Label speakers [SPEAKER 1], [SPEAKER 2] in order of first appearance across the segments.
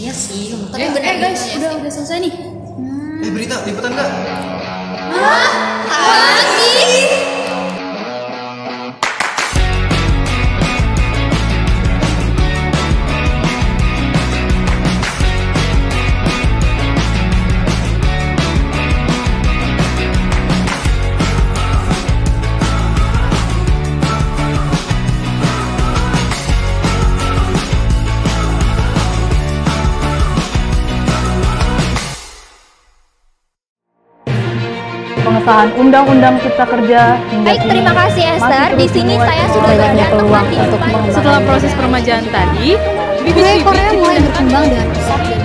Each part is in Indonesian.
[SPEAKER 1] Iya sih, tapi bener guys, udah selesai nih.
[SPEAKER 2] Berita, liputan nggak?
[SPEAKER 1] Lagi.
[SPEAKER 3] Pengesahan Undang-Undang Cipta Kerja.
[SPEAKER 4] Baik, terima kasih Esther. Di sini saya sudah berada tepat di depan.
[SPEAKER 3] Setelah proses peremajaan tadi,
[SPEAKER 1] Budaya Korea mulai berkembang dengan pesat dan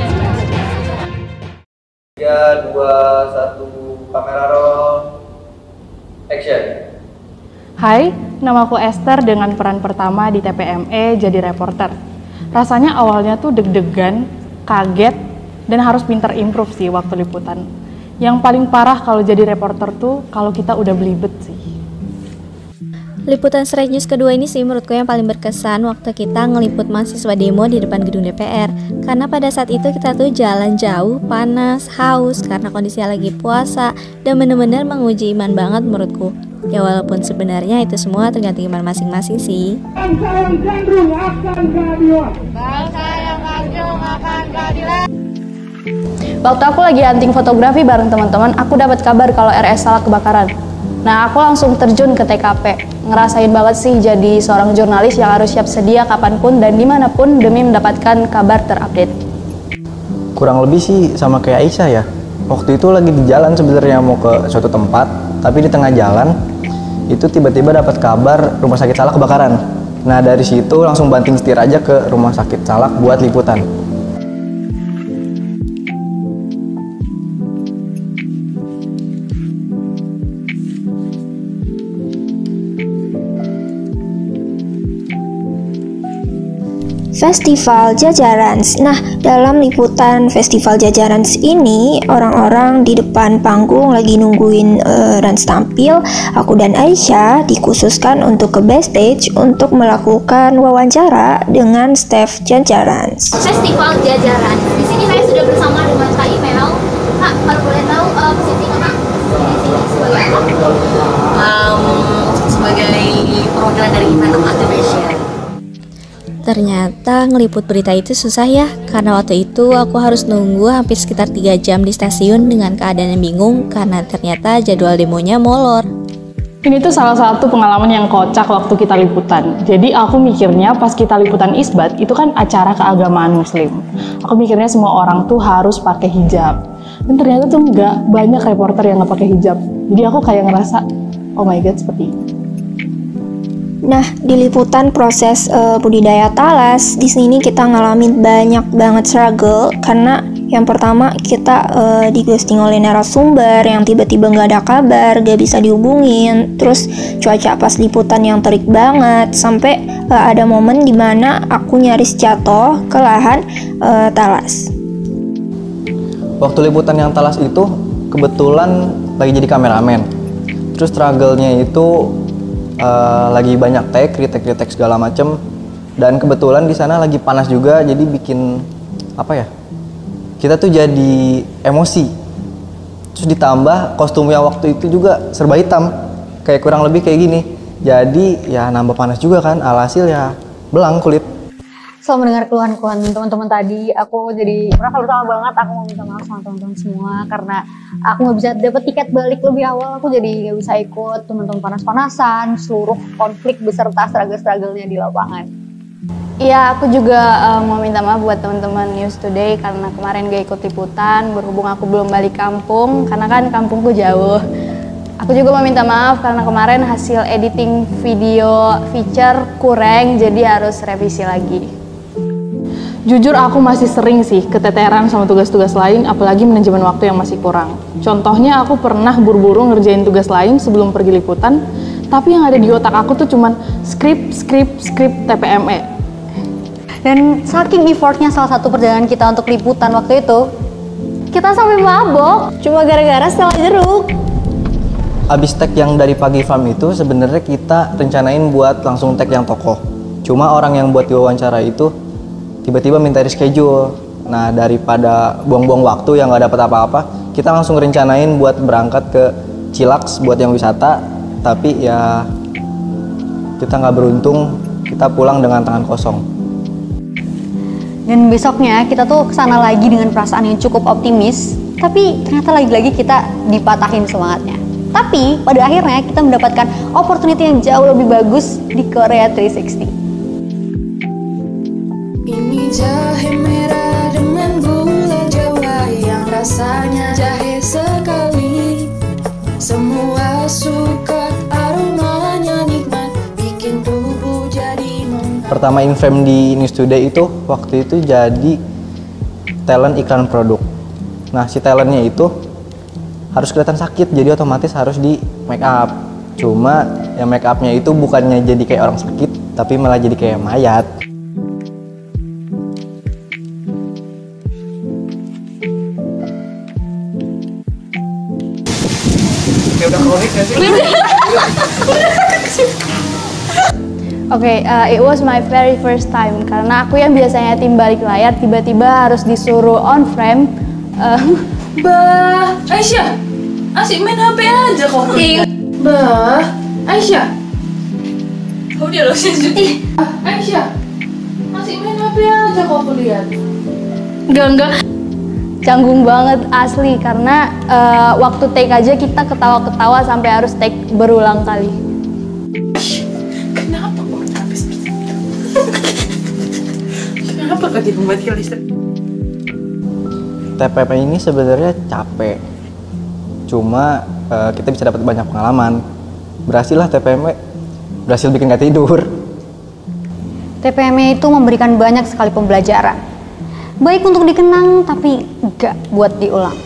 [SPEAKER 2] 3, 2, 1, kamera roll, action.
[SPEAKER 3] Hai, namaku Esther dengan peran pertama di TPME jadi reporter. Rasanya awalnya tuh deg-degan, kaget, dan harus pinter improve sih waktu liputan. Yang paling parah kalau jadi reporter tuh kalau kita udah belibet sih.
[SPEAKER 4] Liputan Straight News kedua ini sih menurutku yang paling berkesan waktu kita ngeliput mahasiswa demo di depan gedung DPR. Karena pada saat itu kita tuh jalan jauh, panas, haus karena kondisinya lagi puasa dan bener-bener menguji iman banget menurutku. Ya walaupun sebenarnya itu semua tergantung iman masing-masing sih.
[SPEAKER 5] Bangsa yang gandrung akan keadilan.
[SPEAKER 6] Waktu aku lagi hunting fotografi bareng teman-teman, aku dapat kabar kalau RS Salak kebakaran. Nah, aku langsung terjun ke TKP. Ngerasain banget sih jadi seorang jurnalis yang harus siap sedia kapanpun dan dimanapun demi mendapatkan kabar terupdate.
[SPEAKER 7] Kurang lebih sih sama kayak Aisyah ya. Waktu itu lagi di jalan sebenarnya mau ke suatu tempat, tapi di tengah jalan itu tiba-tiba dapat kabar rumah sakit Salak kebakaran. Nah, dari situ langsung banting setir aja ke rumah sakit Salak buat liputan.
[SPEAKER 8] Festival Jajarans. Nah, dalam liputan Festival Jajarans ini, orang-orang di depan panggung lagi nungguin Rans tampil. Aku dan Aisyah dikhususkan untuk ke backstage untuk melakukan wawancara dengan staff Jajarans.
[SPEAKER 4] Festival Jajarans. Di sini saya sudah bersama dengan Kak Imel. Kak, kalau boleh tahu posisi Kak di sini sebagai apa?
[SPEAKER 1] sebagai perwakilan dari event Activation.
[SPEAKER 4] Ternyata ngeliput berita itu susah ya, karena waktu itu aku harus nunggu hampir sekitar 3 jam di stasiun dengan keadaan yang bingung karena ternyata jadwal demonya molor.
[SPEAKER 3] Ini tuh salah satu pengalaman yang kocak waktu kita liputan. Jadi aku mikirnya pas kita liputan isbat, itu kan acara keagamaan muslim. Aku mikirnya semua orang tuh harus pakai hijab. Dan ternyata tuh enggak, banyak reporter yang nggak pakai hijab. Jadi aku kayak ngerasa, oh my god, seperti ini.
[SPEAKER 8] Nah, di liputan proses budidaya talas, di sini kita ngalamin banyak banget struggle karena yang pertama kita di-ghosting oleh narasumber yang tiba-tiba nggak ada kabar, nggak bisa dihubungin, terus cuaca pas liputan yang terik banget, sampai ada momen dimana aku nyaris jatuh ke lahan talas.
[SPEAKER 7] Waktu liputan yang talas itu kebetulan lagi jadi kameramen. Terus struggle-nya itu lagi banyak retake segala macem, dan kebetulan di sana lagi panas juga, jadi bikin apa ya, kita tuh jadi emosi. Terus ditambah kostumnya waktu itu juga serba hitam, kayak kurang lebih kayak gini, jadi ya nambah panas juga kan, alhasil ya belang kulit.
[SPEAKER 6] Setelah mendengar keluhan-keluhan teman-teman tadi, aku jadi merasa bersalah banget. Aku mau minta maaf sama teman-teman semua karena aku nggak bisa dapet tiket balik lebih awal. Aku jadi nggak bisa ikut teman-teman panas-panasan, seluruh konflik beserta struggle-struggle-nya di lapangan. Iya, aku juga mau minta maaf buat teman-teman News Today karena kemarin gak ikut liputan, berhubung aku belum balik kampung karena kan kampungku jauh. Aku juga mau minta maaf karena kemarin hasil editing video feature kurang, jadi harus revisi lagi.
[SPEAKER 3] Jujur aku masih sering sih keteteran sama tugas-tugas lain, apalagi manajemen waktu yang masih kurang. Contohnya aku pernah buru-buru ngerjain tugas lain sebelum pergi liputan, tapi yang ada di otak aku tuh cuman skrip TPME.
[SPEAKER 6] Dan saking effortnya salah satu perjalanan kita untuk liputan waktu itu, kita sampai mabok cuma gara-gara setelah jeruk.
[SPEAKER 7] Abis tag yang dari pagi farm itu sebenarnya kita rencanain buat langsung tag yang tokoh. Cuma orang yang buat diwawancara itu tiba-tiba minta reschedule. Nah, daripada buang-buang waktu yang nggak dapat apa-apa, kita langsung rencanain buat berangkat ke Cilaks buat yang wisata. Tapi ya kita nggak beruntung, kita pulang dengan tangan kosong.
[SPEAKER 6] Dan besoknya kita tuh kesana lagi dengan perasaan yang cukup optimis, tapi ternyata lagi-lagi kita dipatahin semangatnya. Tapi pada akhirnya kita mendapatkan opportunity yang jauh lebih bagus di Korea 360.
[SPEAKER 9] Ini jahe merah dengan gula Jawa yang rasanya jahe sekali. Semua suka, aromanya nikmat, bikin tubuh jadi mantap.
[SPEAKER 7] Pertama infame di News Today itu waktu itu jadi talent iklan produk. Nah, si talentnya itu harus kelihatan sakit, jadi otomatis harus di make up. Cuma yang make upnya itu bukannya jadi kayak orang sakit, tapi malah jadi kayak mayat.
[SPEAKER 2] Kayak udah kronik gak sih?
[SPEAKER 3] It was my very first time karena aku yang biasanya tim balik layar tiba-tiba harus disuruh on frame.
[SPEAKER 9] Bah, Aisyah, asik main HP aja kok. Bah, Aisyah. Oh dia loh sih. Aisyah, asik main HP aja kok lihat.
[SPEAKER 3] Enggak. Canggung banget asli karena waktu take aja kita ketawa-ketawa sampai harus take berulang kali.
[SPEAKER 9] Kenapa kok habis gitu? Kenapa kok jadi mati listrik?
[SPEAKER 7] TPP ini sebenarnya capek, cuma kita bisa dapat banyak pengalaman. Berhasil lah TPM, berhasil bikin gak tidur.
[SPEAKER 6] TPM itu memberikan banyak sekali pembelajaran. Baik untuk dikenang, tapi enggak buat diulang.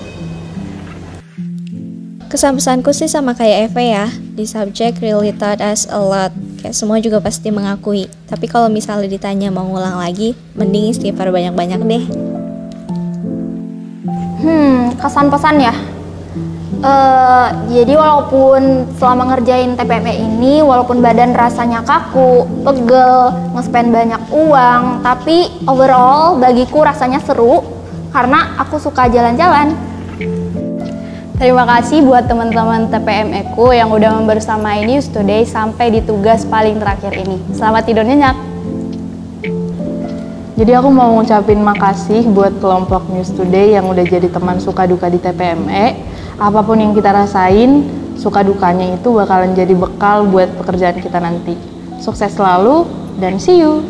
[SPEAKER 4] Kesan-pesanku sih sama kayak Eve ya, di subject really taught us a lot. Kayak semua juga pasti mengakui. Tapi kalau misalnya ditanya mau ngulang lagi, mending istighfar banyak-banyak deh.
[SPEAKER 10] Kesan-pesan ya. Jadi walaupun selama ngerjain TPM ini, walaupun badan rasanya kaku, pegel, nge-spend banyak uang, tapi overall bagiku rasanya seru karena aku suka jalan-jalan.
[SPEAKER 3] Terima kasih buat teman-teman TPM Eko yang udah membersamai News Today sampai di tugas paling terakhir ini. Selamat tidur nyenyak. Jadi aku mau ngucapin makasih buat kelompok News Today yang udah jadi teman suka duka di TPME. Apapun yang kita rasain, suka dukanya itu bakalan jadi bekal buat pekerjaan kita nanti. Sukses selalu dan see you!